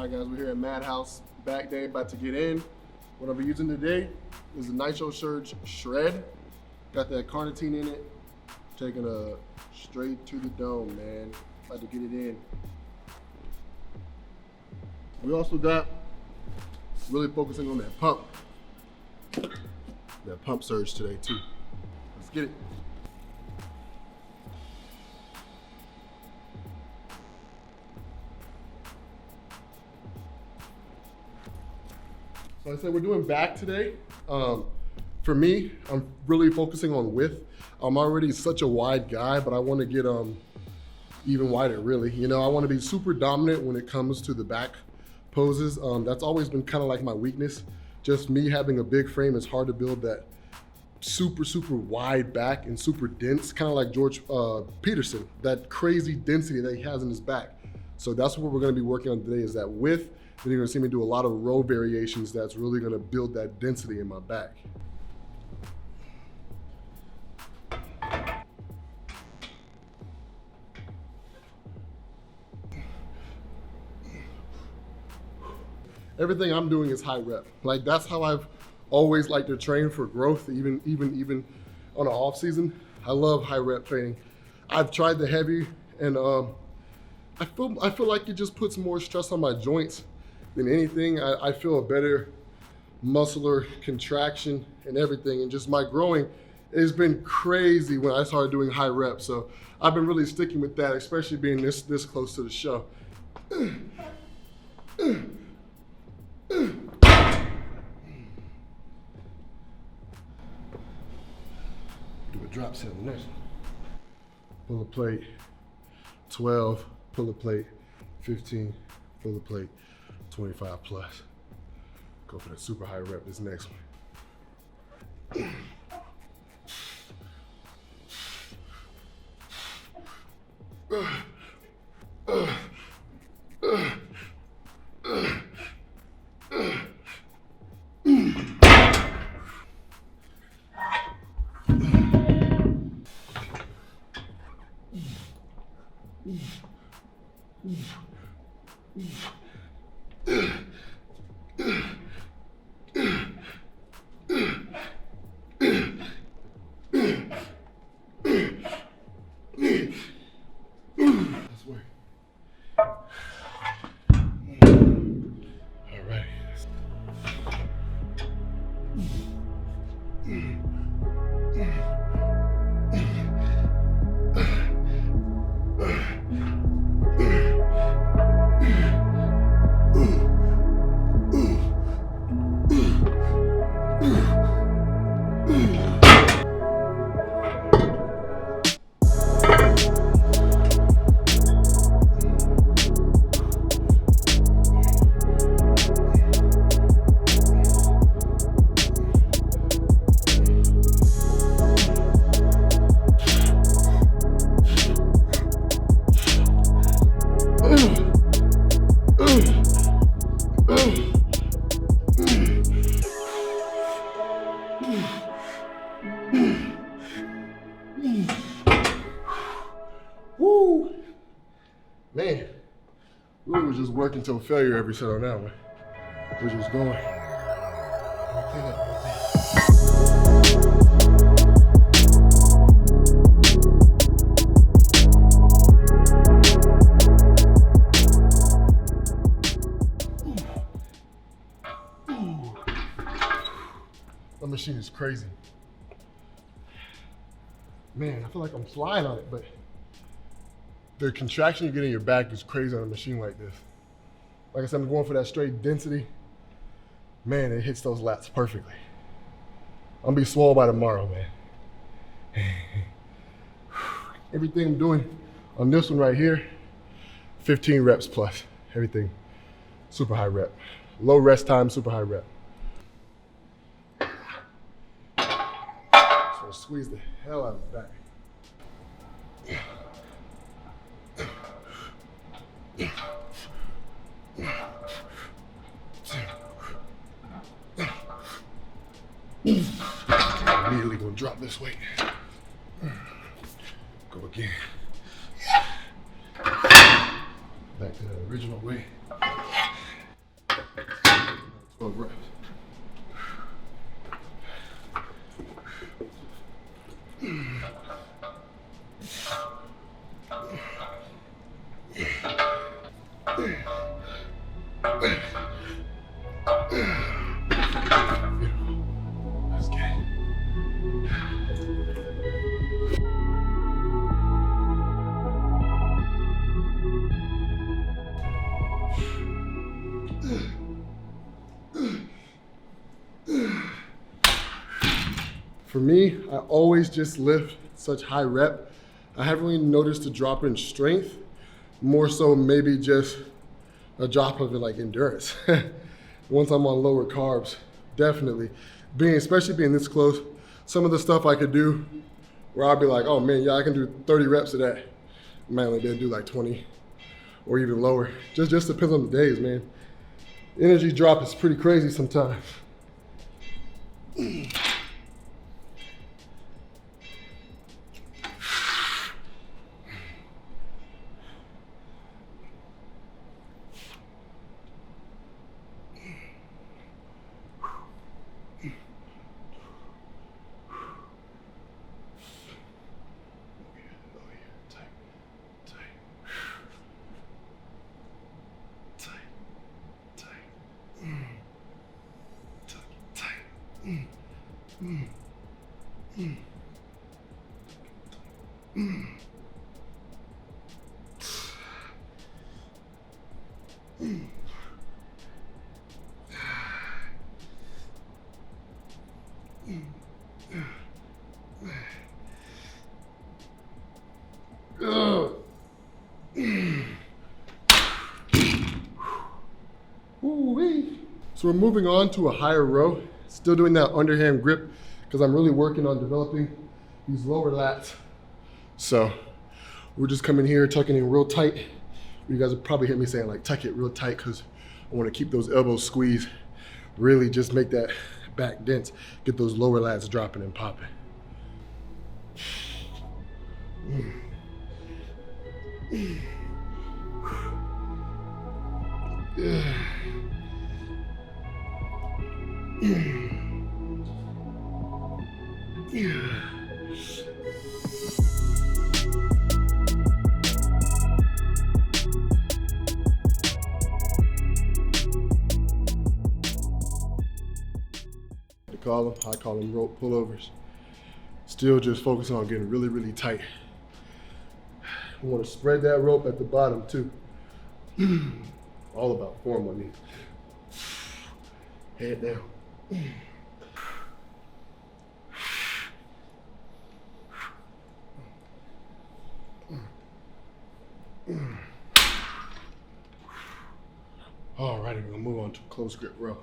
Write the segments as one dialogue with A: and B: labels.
A: All right, guys, we're here at Madhouse. Back day, about to get in. What I'll be using today is the Nitro Surge Shred. Got that carnitine in it. Taking a straight to the dome, man. About to get it in. We also got really focusing on that pump. That pump surge today too. Let's get it. So I said we're doing back today. For me, I'm really focusing on width. I'm already such a wide guy, but I want to get even wider, really. You know, I want to be super dominant when it comes to the back poses. That's always been kind of like my weakness. Just me having a big frame, it's hard to build that super wide back and super dense, kind of like George Peterson, that crazy density that he has in his back. So that's what we're going to be working on today, is that width. Then you're going to see me do a lot of row variations that's really going to build that density in my back. Everything I'm doing is high rep. Like, that's how I've always liked to train for growth, even on an off season. I love high rep training. I've tried the heavy, and I feel like it just puts more stress on my joints than anything. I feel a better muscular contraction and everything, and just my growing has been crazy when I started doing high reps. So I've been really sticking with that, especially being this close to the show. Do a drop set on the next one. Pull a plate, 12, pull a plate, 15, pull a plate, 25 plus. Go for the super high rep this next one. Woo! Man, we were just working till failure every set on that one. We're just going. That machine is crazy. Man, I feel like I'm flying on it, but the contraction you get in your back is crazy on a machine like this. Like I said, I'm going for that straight density. Man, it hits those lats perfectly. I'm gonna be swole by tomorrow, man. Everything I'm doing on this one right here, 15 reps plus. Everything super high rep. Low rest time, super high rep. So squeeze the hell out of the back. Immediately gonna drop this weight. Go again. Back to the original weight. 12 reps. Let's get it. For me, I always just lift such high rep. I haven't really noticed a drop in strength, more so maybe just a drop of like endurance. Once I'm on lower carbs, definitely. Especially being this close, some of the stuff I could do where I'll be like, oh man, yeah, I can do 30 reps of that. I might only be able to do like 20 or even lower. Just depends on the days, man. Energy drop is pretty crazy sometimes. So we're moving on to a higher row. Still doing that underhand grip because I'm really working on developing these lower lats. So we're just coming here, tucking in real tight. You guys will probably hear me saying like tuck it real tight because I want to keep those elbows squeezed. Really just make that back dense. Get those lower lats dropping and popping. I call them rope pullovers. Still just focusing on getting really, really tight. I want to spread that rope at the bottom too. All about form on me. Head down. All right, we're gonna move on to a close grip row.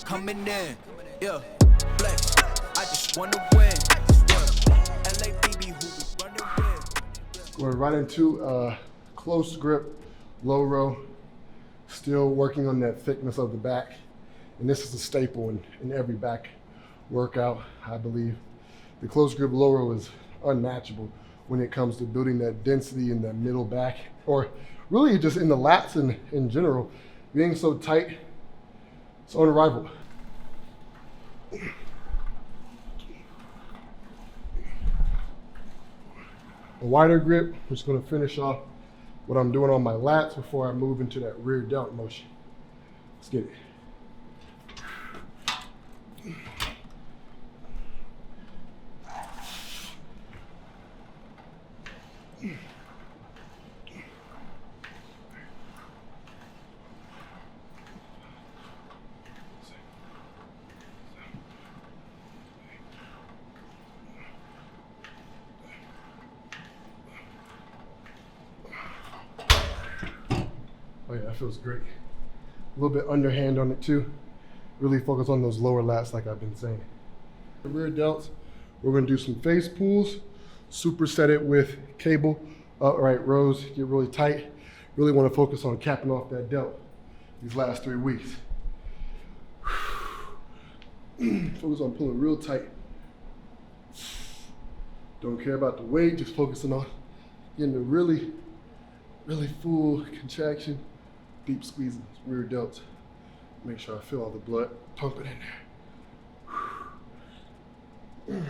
B: Coming in, yeah, flex. I just wanna win. LABB, who we running with.
A: We're right into close grip, low row. Still working on that thickness of the back. And this is a staple in every back workout, I believe. The close grip low row is unmatchable when it comes to building that density in that middle back, or really just in the lats in general. Being so tight, it's unrivaled. A wider grip, I'm just gonna finish off what I'm doing on my lats before I move into that rear delt motion. Let's get it. Oh yeah, that feels great. A little bit underhand on it too. Really focus on those lower lats like I've been saying. The rear delts, we're gonna do some face pulls, superset it with cable, upright rows, get really tight. Really wanna focus on capping off that delt these last 3 weeks. Focus on pulling real tight. Don't care about the weight, just focusing on getting the really full contraction, deep squeezing, rear delts. Make sure I feel all the blood pumping in there.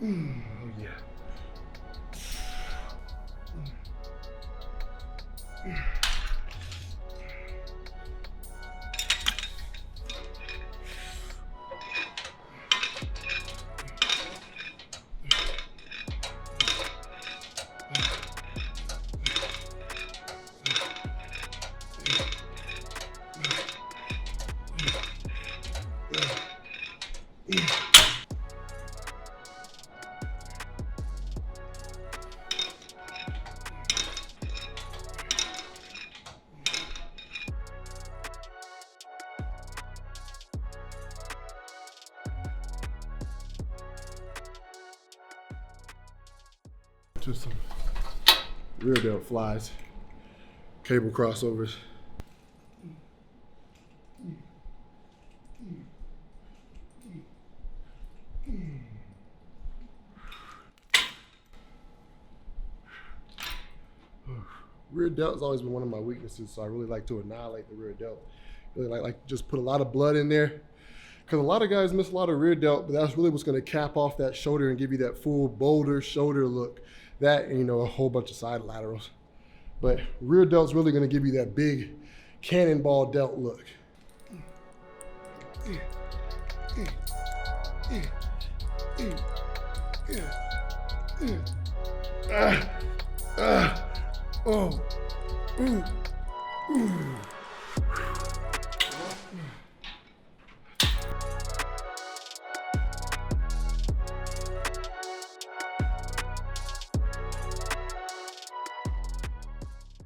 A: Oh yeah. To some rear delt flies, cable crossovers. Rear delt has always been one of my weaknesses, so I really like to annihilate the rear delt. Really like just put a lot of blood in there, because a lot of guys miss a lot of rear delt, but that's really what's going to cap off that shoulder and give you that full boulder shoulder look. That and, you know, a whole bunch of side laterals. But rear delt's really going to give you that big cannonball delt look.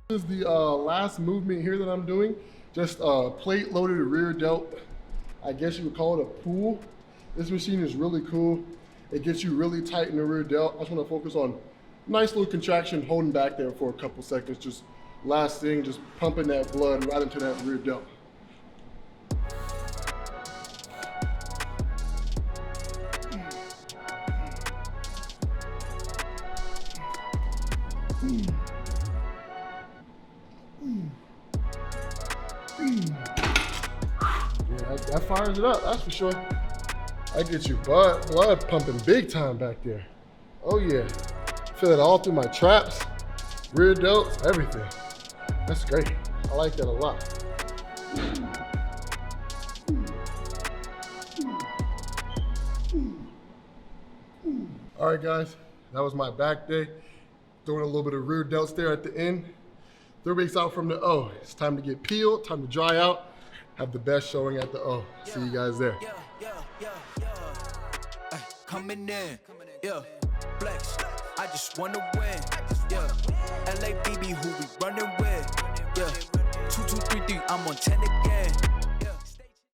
A: This is the last movement here that I'm doing. Just plate loaded rear delt. I guess you would call it a pull. This machine is really cool. It gets you really tight in the rear delt. I just want to focus on nice little contraction, holding back there for a couple seconds. Just last thing, just pumping that blood right into that rear delt. Yeah, that fires it up, that's for sure. That gets you blood pumping big time back there. Oh yeah. Feel it all through my traps, rear delts, everything. That's great. I like that a lot. All right, guys, that was my back day. Throwing a little bit of rear delts there at the end. 3 weeks out from the O. It's time to get peeled, time to dry out, have the best showing at the O. See you guys there.
B: Coming in, yeah, flex. I just wanna win, yeah. IFBB, who we running with, yeah. 2, 2, 3, 3, I'm on 10 again.